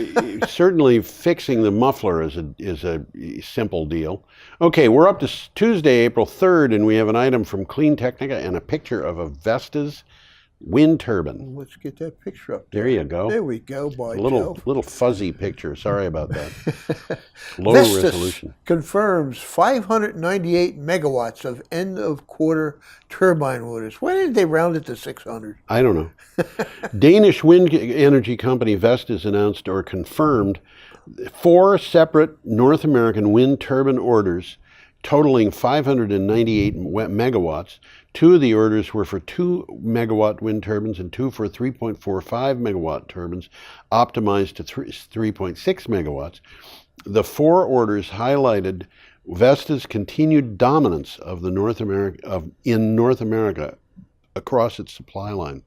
certainly fixing the muffler is a simple deal. Okay, we're up to Tuesday, April 3rd, and we have an item from Clean Technica and a picture of a Vestas wind turbine. Let's get that picture up. There you go. There we go, boy. Little fuzzy picture. Sorry about that. Low Vestas resolution. confirms 598 megawatts of end-of-quarter turbine orders. Why didn't they round it to 600? I don't know. Danish wind energy company Vestas announced or confirmed 4 separate North American wind turbine orders totaling 598 megawatts. 2 of the orders were for 2 megawatt wind turbines and 2 for 3.45 megawatt turbines optimized to 3.6 megawatts. The 4 orders highlighted Vestas' continued dominance of in North America across its supply line.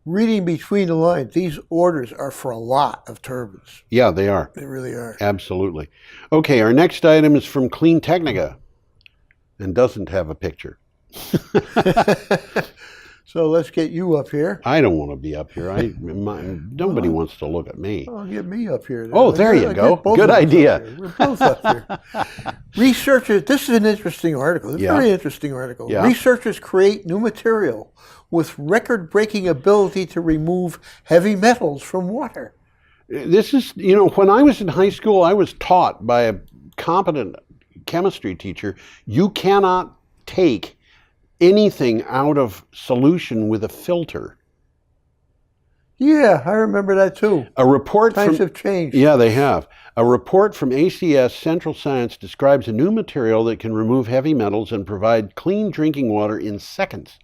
Reading between the lines, these orders are for a lot of turbines. Yeah, they are. They really are. Absolutely. Okay, our next item is from Clean Technica and doesn't have a picture. So let's get you up here. I don't want to be up here. Nobody wants to look at me. I'll get me up here. Oh, there you go. Good idea. We're both up here. Researchers, this is an interesting article. It's a very interesting article. Yeah. Researchers create new material with record-breaking ability to remove heavy metals from water. This is, when I was in high school, I was taught by a competent chemistry teacher, you cannot take anything out of solution with a filter. Yeah, I remember that too. A report Times have changed. Yeah, they have. A report from ACS Central Science describes a new material that can remove heavy metals and provide clean drinking water in seconds.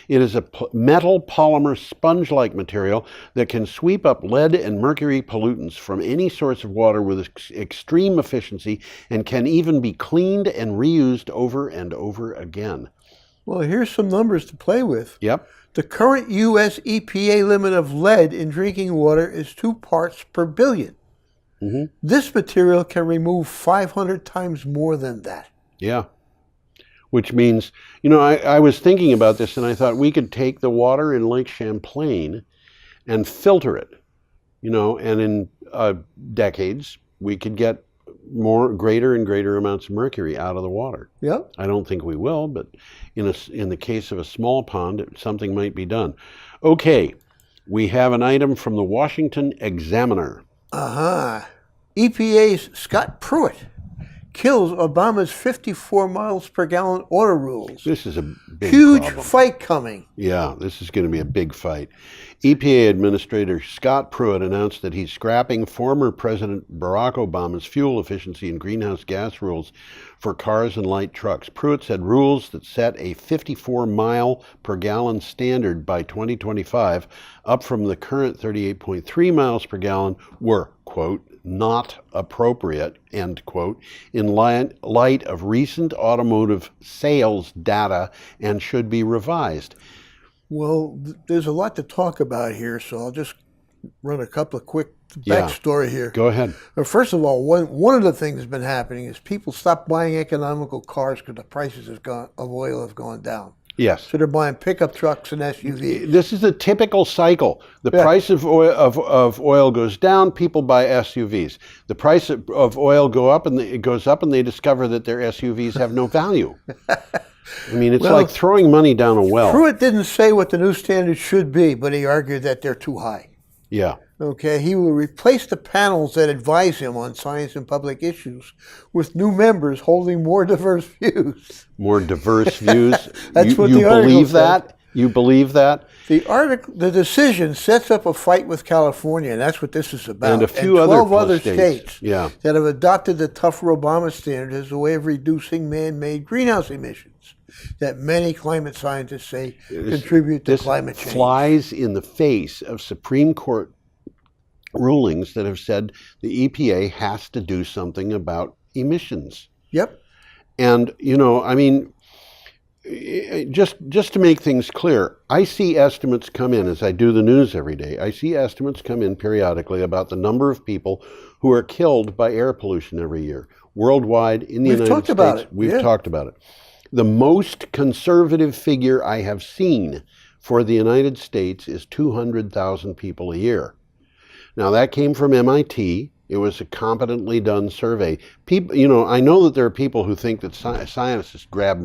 It is a metal polymer sponge-like material that can sweep up lead and mercury pollutants from any source of water with extreme efficiency and can even be cleaned and reused over and over again. Well, here's some numbers to play with. Yep. The current U.S. EPA limit of lead in drinking water is 2 parts per billion. Mm-hmm. This material can remove 500 times more than that. Yeah. Which means, I was thinking about this and I thought we could take the water in Lake Champlain and filter it, and in decades we could get greater and greater amounts of mercury out of the water. Yep. I don't think we will, but in the case of a small pond, something might be done. Okay, we have an item from the Washington Examiner. EPA's Scott Pruitt kills Obama's 54 miles per gallon order rules. This is a big Huge problem. fight coming. Yeah, this is going to be a big fight. EPA Administrator Scott Pruitt announced that he's scrapping former President Barack Obama's fuel efficiency and greenhouse gas rules for cars and light trucks. Pruitt said rules that set a 54 mile per gallon standard by 2025, up from the current 38.3 miles per gallon, were, quote, not appropriate, end quote, in light of recent automotive sales data and should be revised. Well, there's a lot to talk about here, so I'll just run a couple of quick backstory here. Go ahead. First of all, one of the things that's been happening is people stop buying economical cars because the prices of oil have gone down. Yes. So they're buying pickup trucks and SUVs. This is a typical cycle. The price of oil goes down, people buy SUVs. The price of oil goes up and they discover that their SUVs have no value. I mean, it's like throwing money down a well. Pruitt didn't say what the new standards should be, but he argued that they're too high. Yeah. Okay, he will replace the panels that advise him on science and public issues with new members holding more diverse views. More diverse views? That's what you the article believe says. that? You believe that? The decision sets up a fight with California, and that's what this is about. And a few 12 other states yeah, that have adopted the tougher Obama standard as a way of reducing man-made greenhouse emissions that many climate scientists say contribute to climate change. This flies in the face of Supreme Court rulings that have said the EPA has to do something about emissions. Yep. And, I mean, just to make things clear, I see estimates come in as I do the news every day. I see estimates come in periodically about the number of people who are killed by air pollution every year worldwide in the United States. We've talked about it. We've talked about it. The most conservative figure I have seen for the United States is 200,000 people a year. Now, that came from MIT. It was a competently done survey. People, I know that there are people who think that scientists grab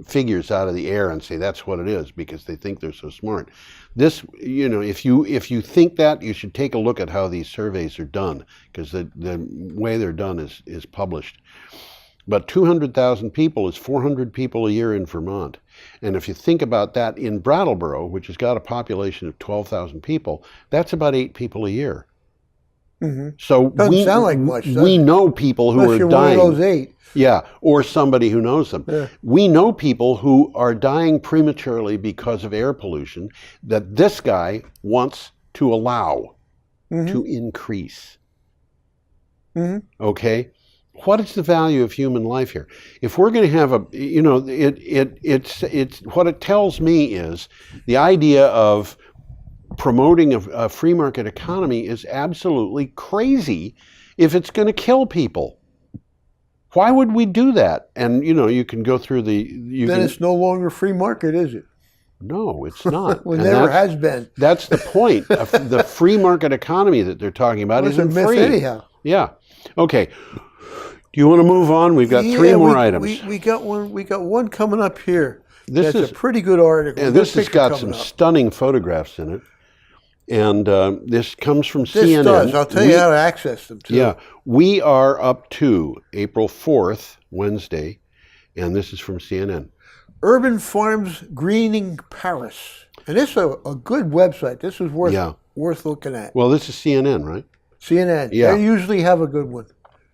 figures out of the air and say that's what it is because they think they're so smart. This, if you think that, you should take a look at how these surveys are done because the way they're done is published. But 200,000 people is 400 people a year in Vermont. And if you think about that in Brattleboro, which has got a population of 12,000 people, that's about 8 people a year. Mm-hmm. So doesn't sound like much. We know people who are dying. One of those 8. Yeah, or somebody who knows them. Yeah. We know people who are dying prematurely because of air pollution that this guy wants to allow to increase. Mm-hmm. Okay? What is the value of human life here? If we're going to have it's what it tells me is the idea of promoting a free market economy is absolutely crazy if it's going to kill people. Why would we do that? And you can go through it's no longer free market, is it? No, it's not. Well, And never has been. That's the point. The free market economy that they're talking about It's a isn't myth free. anyhow. Yeah. Okay. Do you want to move on? We've got three more items. We got one. We got one coming up here. This That's a pretty good article. And this has got some stunning photographs in it. And this comes from CNN. This does. I'll tell you how to access them, too. Yeah. We are up to April 4th, Wednesday, and this is from CNN. Urban Farms Greening Paris. And this is a good website. This is worth looking at. Well, this is CNN, right? CNN. Yeah. They usually have a good one.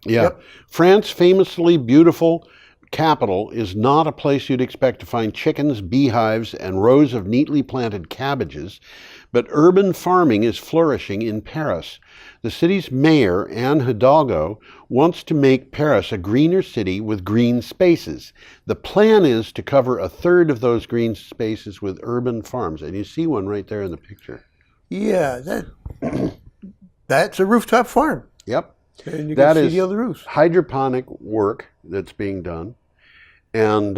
Yeah. Yep. France, famously beautiful capital, is not a place you'd expect to find chickens, beehives, and rows of neatly planted cabbages, but urban farming is flourishing in Paris. The city's mayor, Anne Hidalgo, wants to make Paris a greener city with green spaces. The plan is to cover a third of those green spaces with urban farms. And you see one right there in the picture. Yeah, that's a rooftop farm. Yep. And you can see the other roofs. Hydroponic work that's being done. And,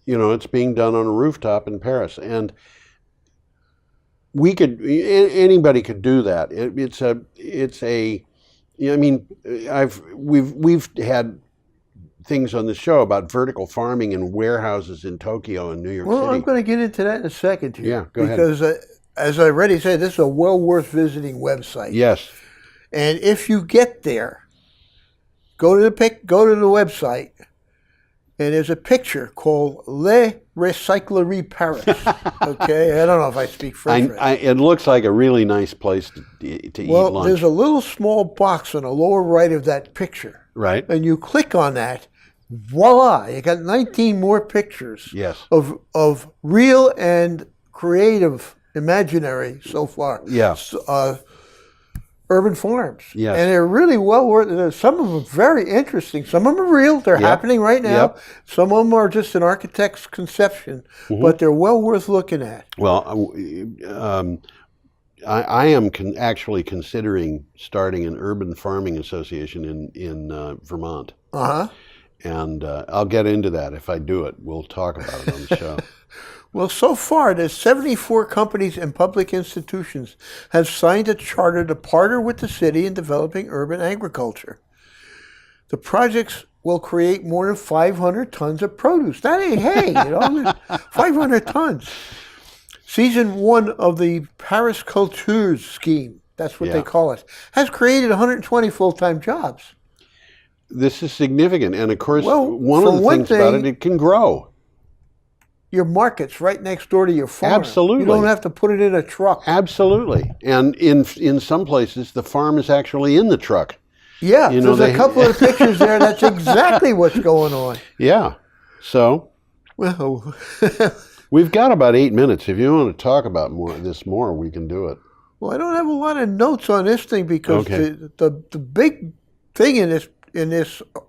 it's being done on a rooftop in Paris. And anybody could do that. We've had things on the show about vertical farming in warehouses in Tokyo and New York City. Well, I'm going to get into that in a second here. Yeah, go ahead. Because as I already said, this is a well worth visiting website. Yes. And if you get there, go to the website, and there's a picture called Le Recyclerie Paris. Okay, I don't know if I speak French. It looks like a really nice place to eat lunch. Well, there's a little small box on the lower right of that picture. Right. And you click on that, voila, you got 19 more pictures. Yes. Of real and creative, imaginary so far. Yeah. Urban farms. Yes. And they're really well worth. Some of them very interesting. Some of them are real. They're happening right now. Yep. Some of them are just an architect's conception, but they're well worth looking at. Well, I am actually considering starting an urban farming association in Vermont. Uh-huh. And I'll get into that if I do it. We'll talk about it on the show. Well, so far, there's 74 companies and public institutions have signed a charter to partner with the city in developing urban agriculture. The projects will create more than 500 tons of produce. That ain't hay, 500 tons. Season 1 of the Paris Cultures scheme, that's what they call it, has created 120 full-time jobs. This is significant. And of course, one of the things about it can grow. Your market's right next door to your farm. Absolutely. You don't have to put it in a truck. Absolutely. And in some places, the farm is actually in the truck. Yeah, there's a couple of pictures there. That's exactly what's going on. Yeah. So, well, we've got about 8 minutes. If you want to talk about this more, we can do it. Well, I don't have a lot of notes on this thing because the big thing in this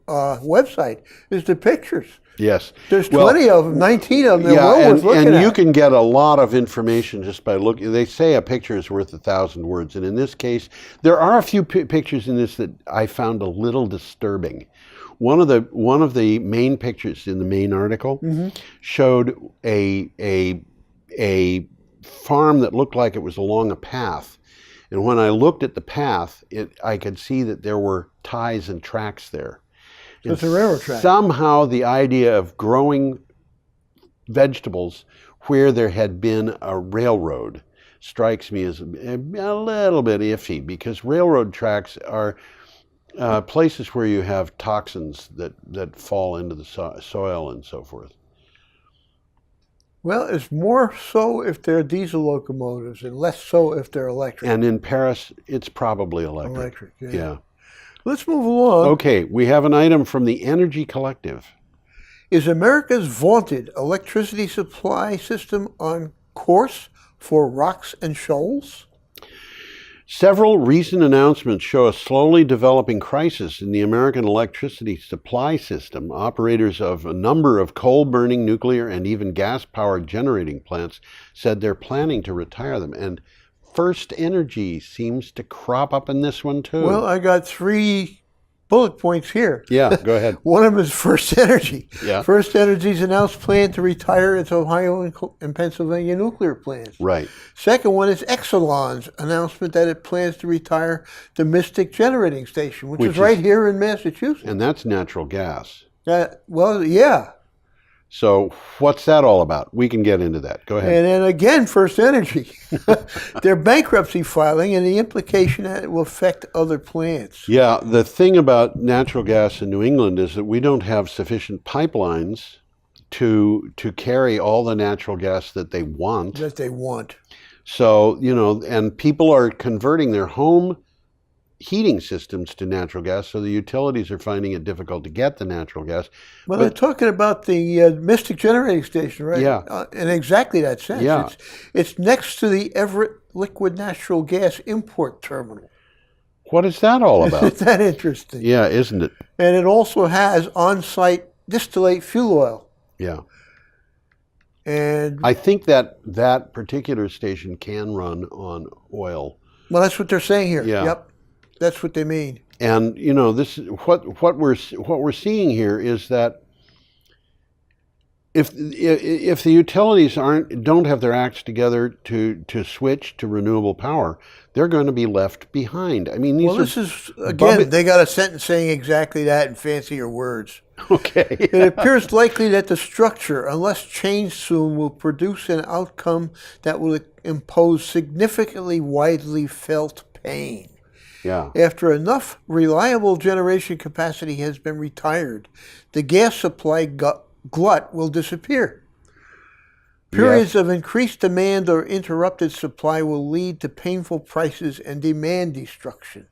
website is the pictures. Yes. There's 20 of them, 19 of them. They're worth looking at. And you can get a lot of information just by looking. They say a picture is worth 1,000 words. And in this case, there are a few pictures in this that I found a little disturbing. One of the main pictures in the main article showed a farm that looked like it was along a path. And when I looked at the path, I could see that there were ties and tracks there. So it's a railroad track. Somehow the idea of growing vegetables where there had been a railroad strikes me as a little bit iffy, because railroad tracks are places where you have toxins that fall into the soil and so forth. Well, it's more so if they're diesel locomotives and less so if they're electric. And in Paris, it's probably electric. Electric, Yeah. Let's move along. Okay, we have an item from the Energy Collective. Is America's vaunted electricity supply system on course for rocks and shoals? Several recent announcements show a slowly developing crisis in the American electricity supply system. Operators of a number of coal-burning, nuclear, and even gas-powered generating plants said they're planning to retire them. And FirstEnergy seems to crop up in this one too. Well, I got 3 bullet points here. Yeah, go ahead. One of them is FirstEnergy. Yeah. FirstEnergy's announced plan to retire its Ohio and Pennsylvania nuclear plants. Right. Second one is Exelon's announcement that it plans to retire the Mystic Generating Station, which is right here in Massachusetts. And that's natural gas. Well, yeah. So what's that all about? We can get into that. Go ahead. And then again, FirstEnergy, their bankruptcy filing and the implication that it will affect other plants. Yeah, the thing about natural gas in New England is that we don't have sufficient pipelines to carry all the natural gas that they want. So, and people are converting their home heating systems to natural gas, so the utilities are finding it difficult to get the natural gas. Well, they're talking about the Mystic Generating Station, right? Yeah. In exactly that sense. Yeah. It's next to the Everett Liquid Natural Gas Import Terminal. What is that all about? Isn't that interesting? Yeah, isn't it? And it also has on-site distillate fuel oil. Yeah. And I think that particular station can run on oil. Well, that's what they're saying here. Yeah. Yep. That's what they mean. And this is what we're seeing here is that if the utilities don't have their acts together to switch to renewable power, they're going to be left behind. I mean, this is again, they got a sentence saying exactly that in fancier words. Okay. It appears likely that the structure, unless changed soon, will produce an outcome that will impose significantly widely felt pain. Yeah. After enough reliable generation capacity has been retired, the gas supply glut will disappear. Periods of increased demand or interrupted supply will lead to painful prices and demand destruction.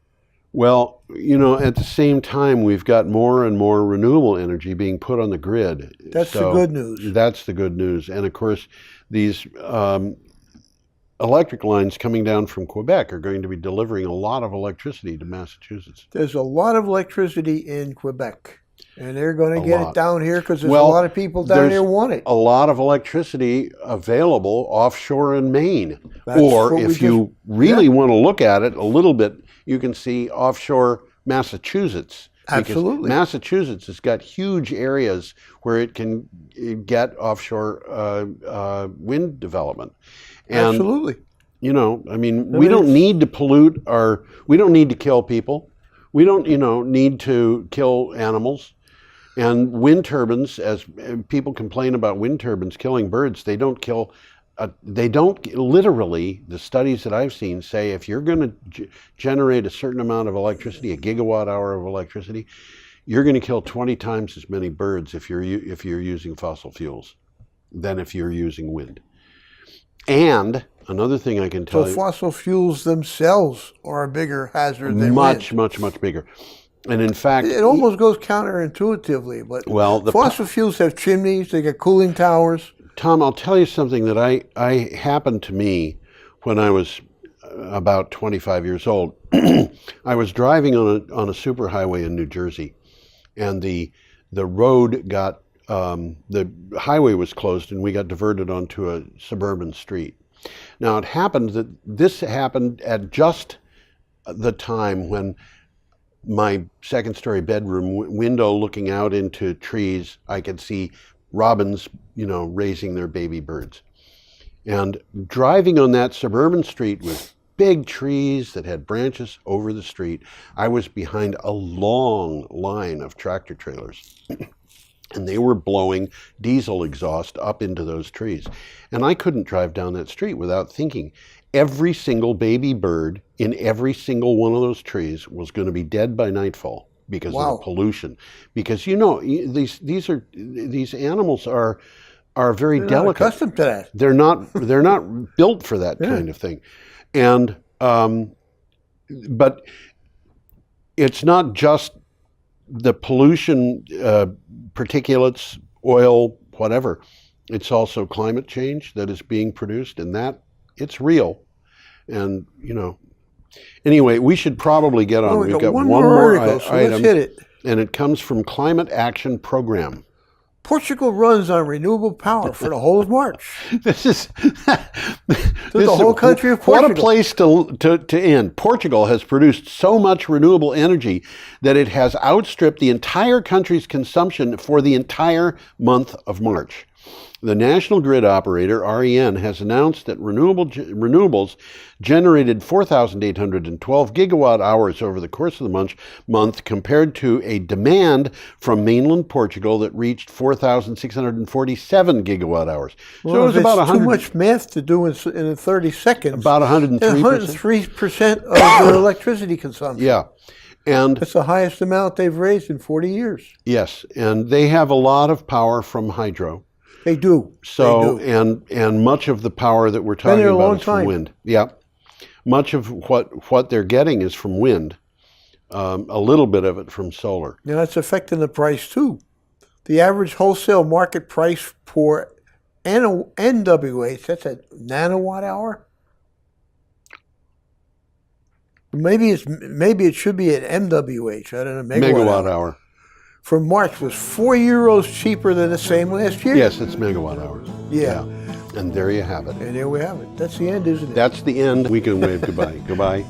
Well, at the same time, we've got more and more renewable energy being put on the grid. That's the good news. That's the good news. And of course, these electric lines coming down from Quebec are going to be delivering a lot of electricity to Massachusetts. There's a lot of electricity in Quebec, and they're going to get it down here because there's a lot of people down here want it. A lot of electricity available offshore in Maine. That's or if you really want to look at it a little bit, you can see offshore Massachusetts. Absolutely. Massachusetts has got huge areas where it can get offshore wind development. And, absolutely. We don't need to pollute we don't need to kill people. We don't, need to kill animals. And wind turbines, as people complain about wind turbines killing birds, they don't literally, the studies that I've seen say if you're going to generate a certain amount of electricity, a gigawatt hour of electricity, you're going to kill 20 times as many birds if you're using fossil fuels than if you're using wind. And another thing I can tell you... So fossil fuels themselves are a bigger hazard than much, wind. much bigger. And in fact... It almost goes counterintuitively, but the fossil fuels have chimneys, they get cooling towers. Tom, I'll tell you something that I happened to me when I was about 25 years old. I was driving on a superhighway in New Jersey, and the road got... the highway was closed and we got diverted onto a suburban street. Now it happened that this happened at just the time when my second-story bedroom window looking out into trees, I could see robins, raising their baby birds. And driving on that suburban street with big trees that had branches over the street, I was behind a long line of tractor trailers. And they were blowing diesel exhaust up into those trees. And I couldn't drive down that street without thinking every single baby bird in every single one of those trees was going to be dead by nightfall because of the pollution. Because these animals are very delicate. Not accustomed to that. They're not built for that kind of thing. And but it's not just the pollution, particulates, oil, whatever. It's also climate change that is being produced, and that it's real. And anyway, we should probably get on. We've got one more item, and it comes from Climate Action Program. Portugal runs on renewable power for the whole of March. This is The whole country of Portugal. What a place to end. Portugal has produced so much renewable energy that it has outstripped the entire country's consumption for the entire month of March. The national grid operator, REN, has announced that renewables generated 4,812 gigawatt hours over the course of the month, compared to a demand from mainland Portugal that reached 4,647 gigawatt hours. Well, so it was about 100. Too much math to do in 30 seconds. About 103%. 103% of their electricity consumption. Yeah. And that's the highest amount they've raised in 40 years. Yes, and they have a lot of power from hydro. They do. So, they do. And much of the power that we're talking about is from wind. Yeah, much of what they're getting is from wind. A little bit of it from solar. Now that's affecting the price too. The average wholesale market price for NWH, that's a nanowatt hour. Maybe it should be an MWH. I don't know. Megawatt hour. For March was €4 cheaper than the same last year. Yes, it's megawatt hours. Yeah. And there you have it. And there we have it. That's the end, isn't it? That's the end. We can wave goodbye. Goodbye.